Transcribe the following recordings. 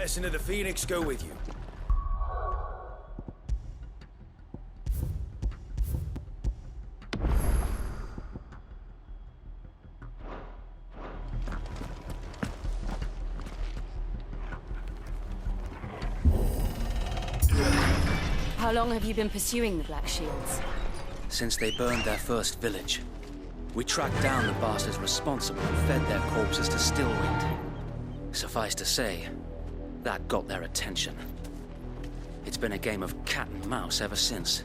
Medicine of the Phoenix go with you. How long have you been pursuing the Black Shields? Since they burned their first village. We tracked down the bastards responsible and fed their corpses to Stillwind. Suffice to say, that got their attention. It's been a game of cat and mouse ever since.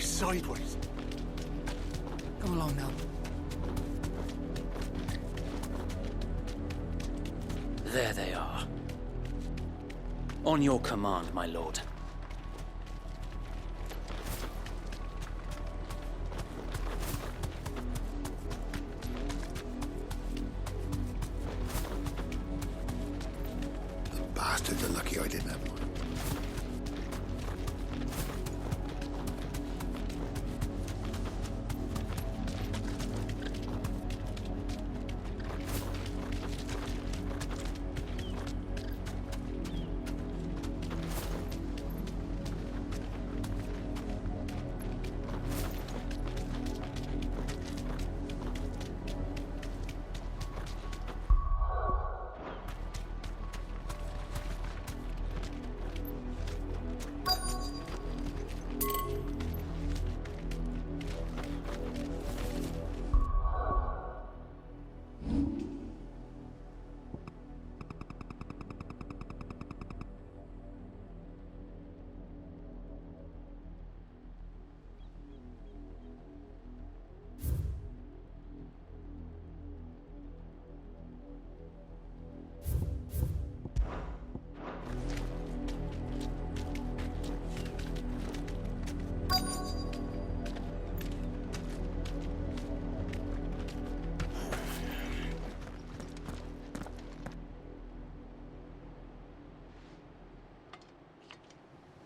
Sideways. Come along now. There they are. On your command, my lord. The bastards are lucky I didn't have one.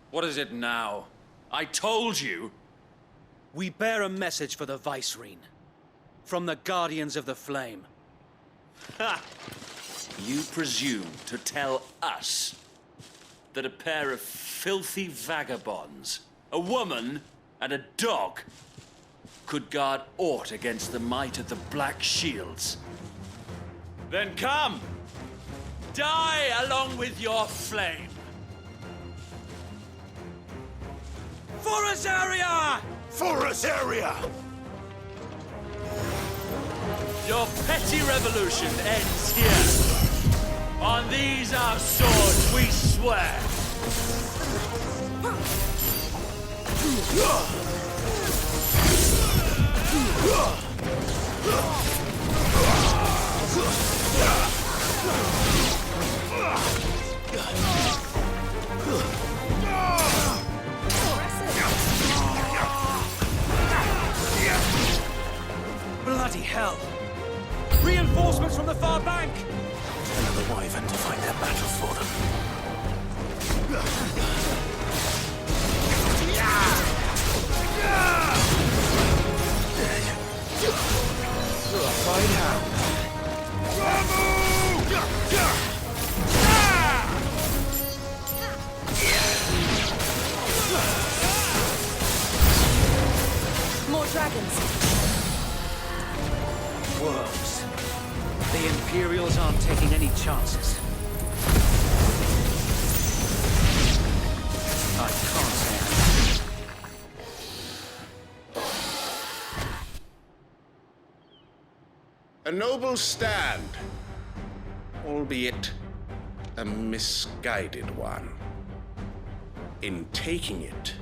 What is it now? I told you! We bear a message for the Vicereine. From the Guardians of the Flame. Ha! You presume to tell us that a pair of filthy vagabonds, a woman and a dog, could guard aught against the might of the Black Shields? Then come! Die along with your flame! For Azaria! For Azaria! Your petty revolution ends here. On these our swords we swear. Bloody hell! Reinforcements from the far bank! Tell the Wyvern to find their battle for them. Find out. More dragons. Worms. The Imperials aren't taking any chances. I can't say A noble stand, albeit a misguided one. In taking it,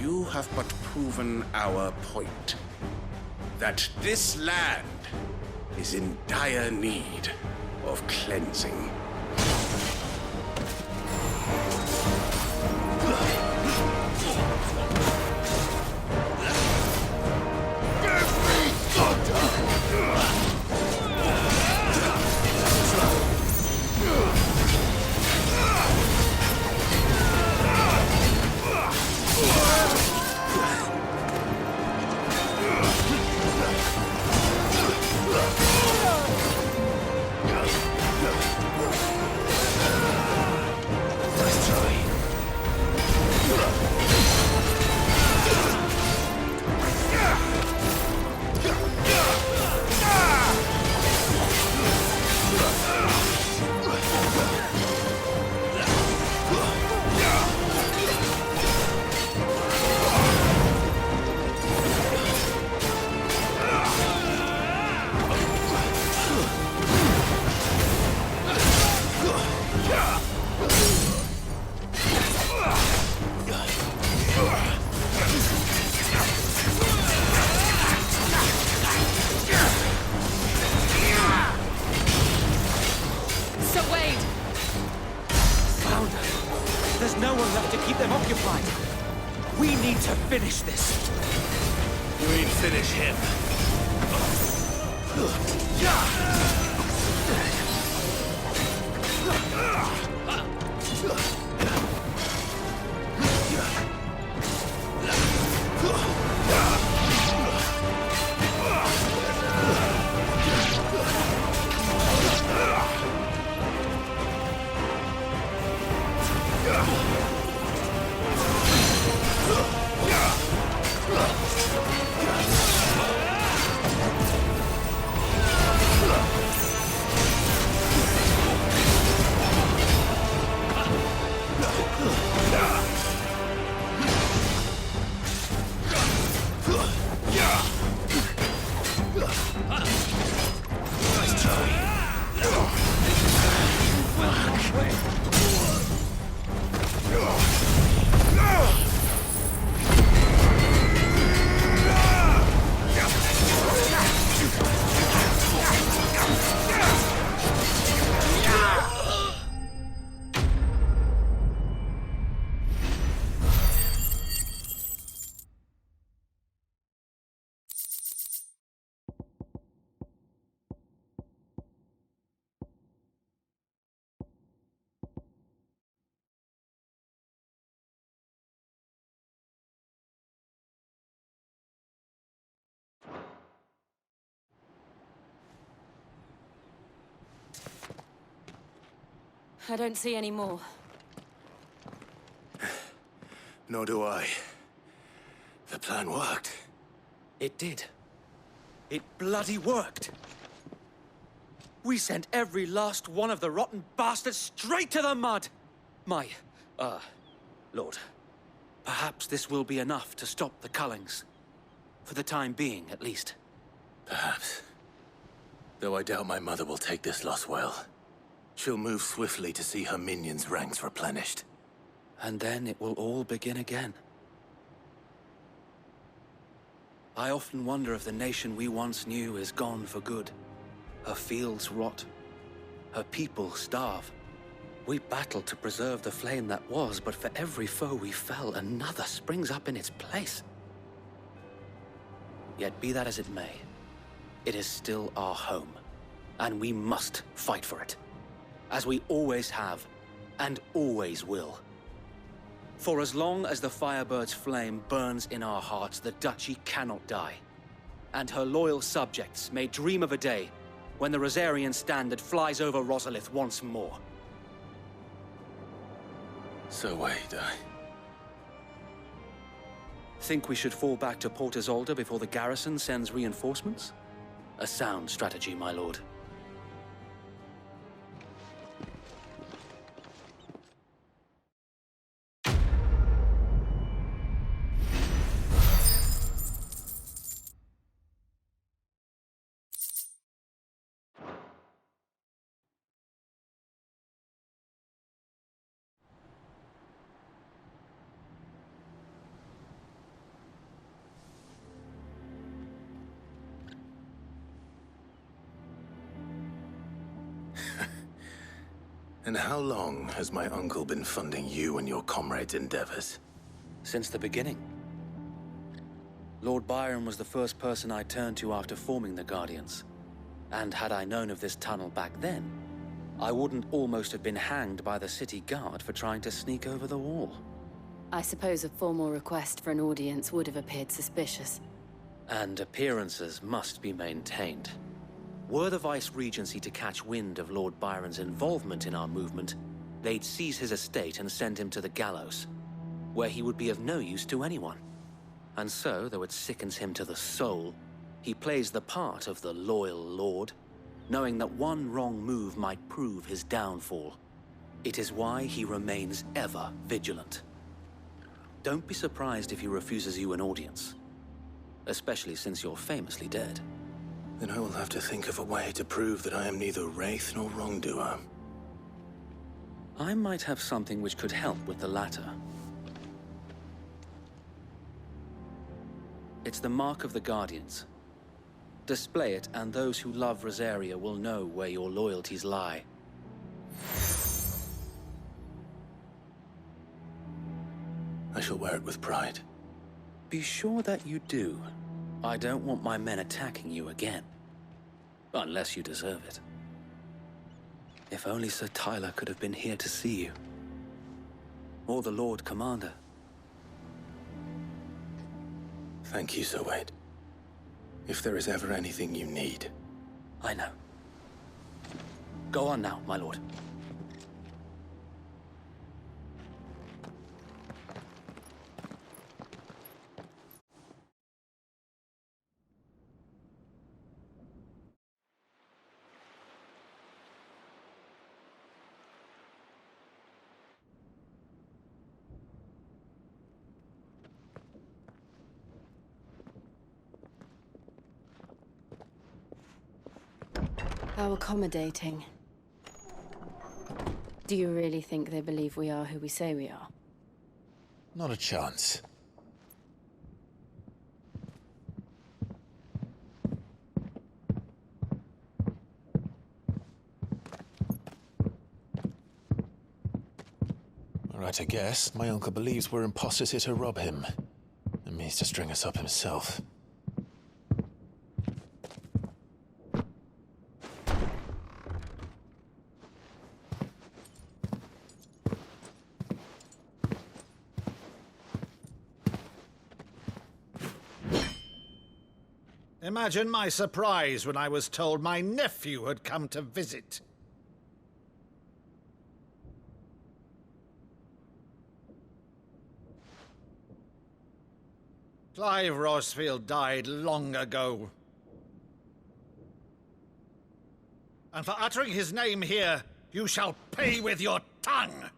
you have but proven our point. That this land is in dire need of cleansing. There's no one left to keep them occupied. We need to finish this. You mean finish him? I don't see any more. Nor do I. The plan worked. It did. It bloody worked. We sent every last one of the rotten bastards straight to the mud! My, Lord, perhaps this will be enough to stop the Cullings. For the time being, at least. Perhaps. Though I doubt my mother will take this loss well. She'll move swiftly to see her minions' ranks replenished. And then it will all begin again. I often wonder if the nation we once knew is gone for good. Her fields rot. Her people starve. We battled to preserve the flame that was, but for every foe we fell, another springs up in its place. Yet be that as it may, it is still our home, and we must fight for it. As we always have, and always will. For as long as the Firebird's flame burns in our hearts, the Duchy cannot die. And her loyal subjects may dream of a day when the Rosarian standard flies over Rosalith once more. So wait, Think we should fall back to Port Isolde before the garrison sends reinforcements? A sound strategy, my lord. And how long has my uncle been funding you and your comrades' endeavors? Since the beginning. Lord Byron was the first person I turned to after forming the Guardians. And had I known of this tunnel back then, I wouldn't almost have been hanged by the city guard for trying to sneak over the wall. I suppose a formal request for an audience would have appeared suspicious. And appearances must be maintained. Were the Vice-Regency to catch wind of Lord Byron's involvement in our movement, they'd seize his estate and send him to the gallows, where he would be of no use to anyone. And so, though it sickens him to the soul, he plays the part of the loyal lord, knowing that one wrong move might prove his downfall. It is why he remains ever vigilant. Don't be surprised if he refuses you an audience, especially since you're famously dead. Then I will have to think of a way to prove that I am neither wraith nor wrongdoer. I might have something which could help with the latter. It's the mark of the Guardians. Display it, and those who love Rosaria will know where your loyalties lie. I shall wear it with pride. Be sure that you do. I don't want my men attacking you again. Unless you deserve it. If only Sir Tyler could have been here to see you. Or the Lord Commander. Thank you, Sir Wade. If there is ever anything you need. I know. Go on now, my lord. How accommodating. Do you really think they believe we are who we say we are? Not a chance. All right, I guess. My uncle believes we're imposters here to rob him. And means to string us up himself. Imagine my surprise when I was told my nephew had come to visit. Clive Rosfield died long ago. And for uttering his name here, you shall pay with your tongue!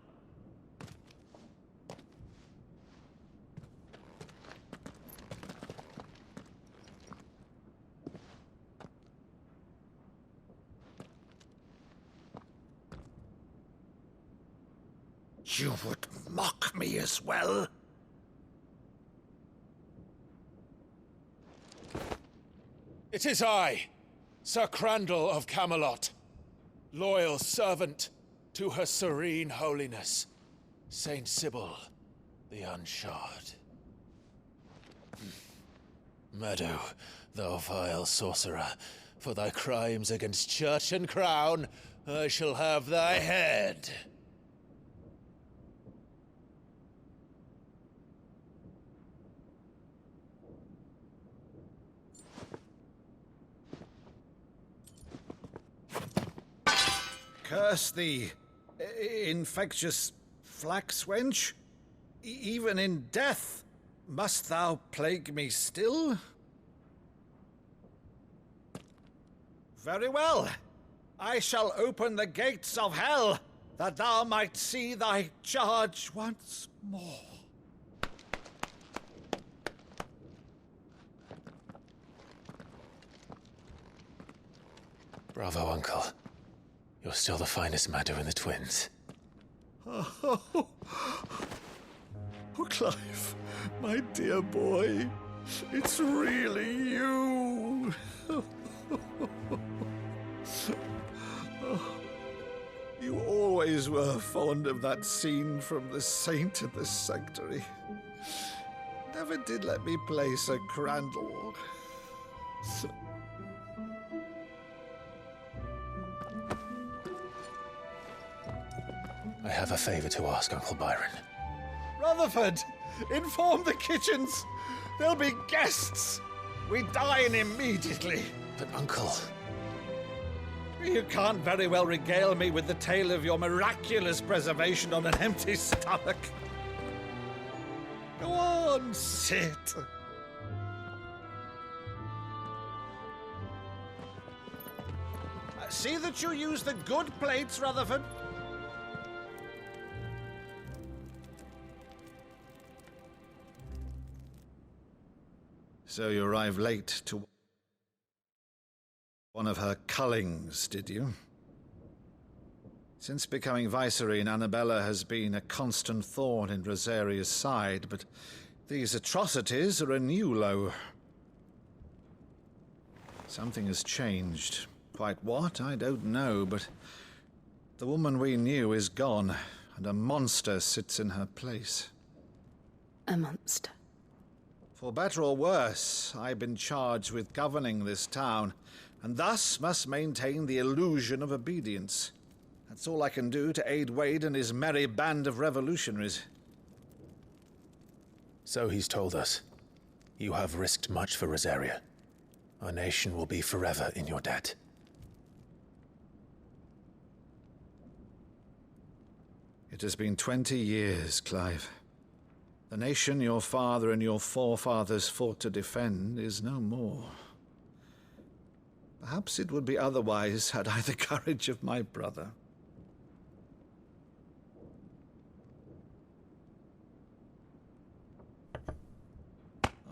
You would mock me as well? It is I, Sir Crandall of Camelot, loyal servant to Her Serene Holiness, Saint Sybil the Unshod. Meadow, thou vile sorcerer, for thy crimes against church and crown, I shall have thy head. Curse thee, infectious flax wench. Even in death, must thou plague me still? Very well. I shall open the gates of hell, that thou might see thy charge once more. Bravo, Uncle. You're still the finest Maddo in the twins. Oh, Clive, my dear boy, it's really you. You always always were fond of that scene from The Saint and the Sanctuary. Never did let me play Sir Crandall. I have a favor to ask, Uncle Byron. Rutherford, inform the kitchens. There'll be guests. We dine immediately. But, Uncle... You can't very well regale me with the tale of your miraculous preservation on an empty stomach. Go on, sit. See that you use the good plates, Rutherford. So you arrived late to one of her cullings, did you? Since becoming Vicereine, Annabella has been a constant thorn in Rosaria's side, but these atrocities are a new low. Something has changed. Quite what, I don't know, but the woman we knew is gone, and a monster sits in her place. A monster. For better or worse, I've been charged with governing this town, and thus must maintain the illusion of obedience. That's all I can do to aid Wade and his merry band of revolutionaries. So he's told us. You have risked much for Rosaria. Our nation will be forever in your debt. It has been 20 years, Clive. The nation your father and your forefathers fought to defend is no more. Perhaps it would be otherwise had I the courage of my brother.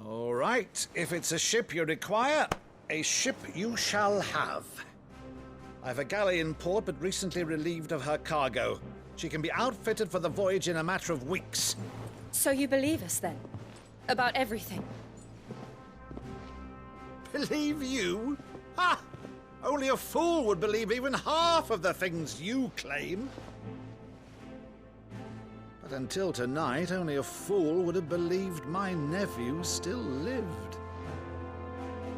All right, if it's a ship you require, a ship you shall have. I've a galley in port, but recently relieved of her cargo. She can be outfitted for the voyage in a matter of weeks. So you believe us, then? About everything? Believe you? Ha! Only a fool would believe even half of the things you claim. But until tonight, only a fool would have believed my nephew still lived.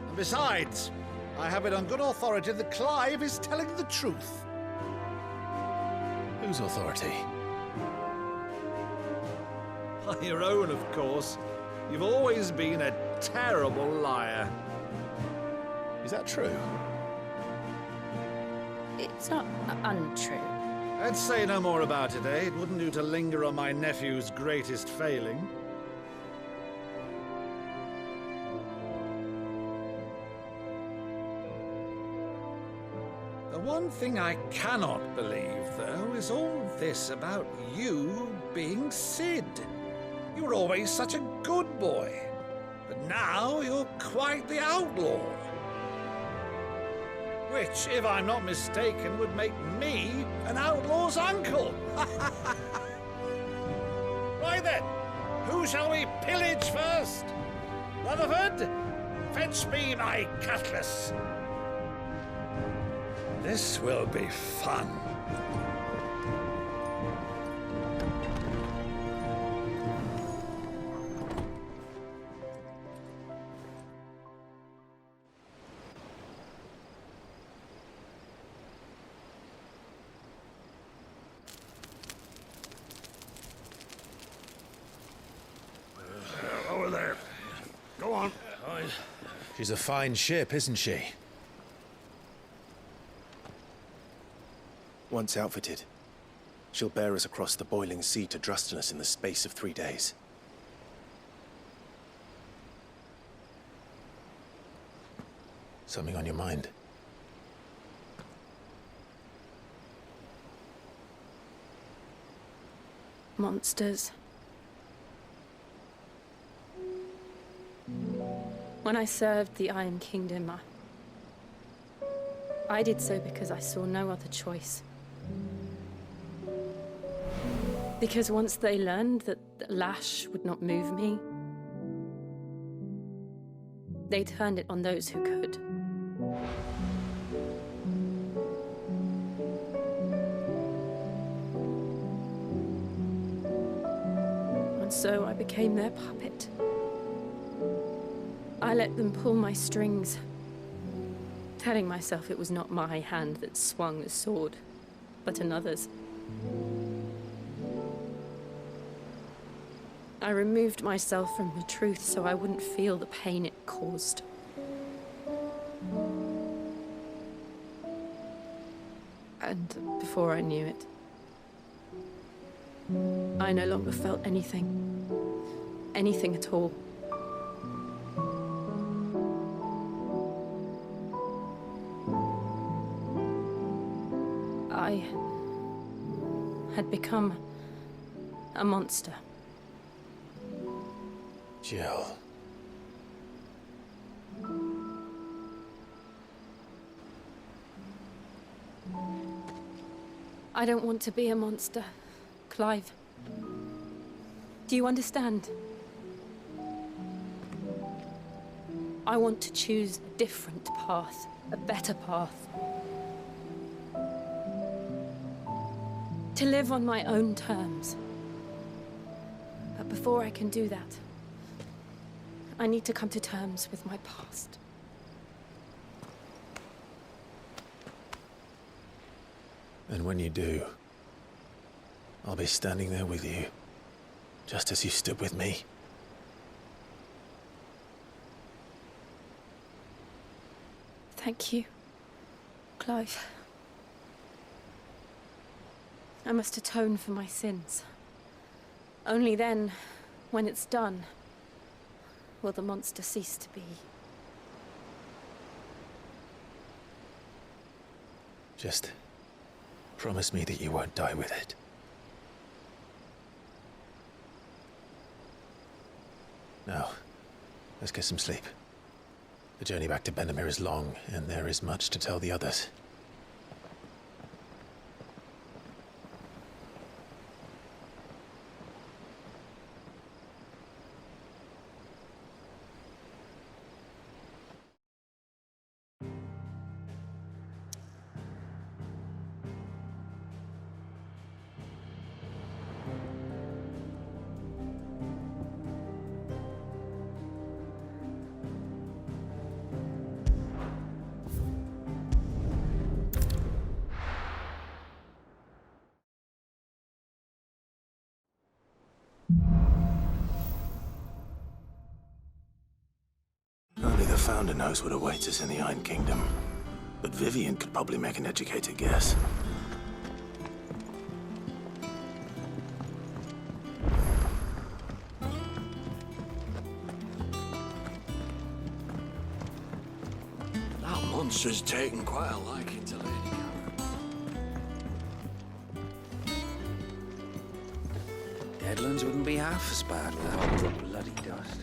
And besides, I have it on good authority that Clive is telling the truth. Whose authority? By your own, of course. You've always been a terrible liar. Is that true? It's not untrue. I'd say no more about it, eh? It wouldn't do to linger on my nephew's greatest failing. The one thing I cannot believe, though, is all this about you being Sid. You were always such a good boy, but now you're quite the outlaw. Which, if I'm not mistaken, would make me an outlaw's uncle. Right then, who shall we pillage first? Rutherford, fetch me my cutlass. This will be fun. Over there. Go on. She's a fine ship, isn't she? Once outfitted, she'll bear us across the boiling sea to Drustinus in the space of 3 days. Something on your mind? Monsters. When I served the Iron Kingdom, I did so because I saw no other choice. Because once they learned that the lash would not move me, they turned it on those who could. And so I became their puppet. I let them pull my strings, telling myself it was not my hand that swung the sword, but another's. I removed myself from the truth so I wouldn't feel the pain it caused. And before I knew it, I no longer felt anything. Anything at all. I had become a monster. Jill. I don't want to be a monster, Clive. Do you understand? I want to choose a different path, a better path. To live on my own terms. But before I can do that, I need to come to terms with my past. And when you do, I'll be standing there with you, just as you stood with me. Thank you, Clive. I must atone for my sins. Only then, when it's done, will the monster cease to be. Just promise me that you won't die with it. Now, let's get some sleep. The journey back to Benamir is long, and there is much to tell the others. Only the Founder knows what awaits us in the Iron Kingdom. But Vivian could probably make an educated guess. That monster's taken quite a liking to Lady Karen. Deadlands wouldn't be half as bad without the bloody dust.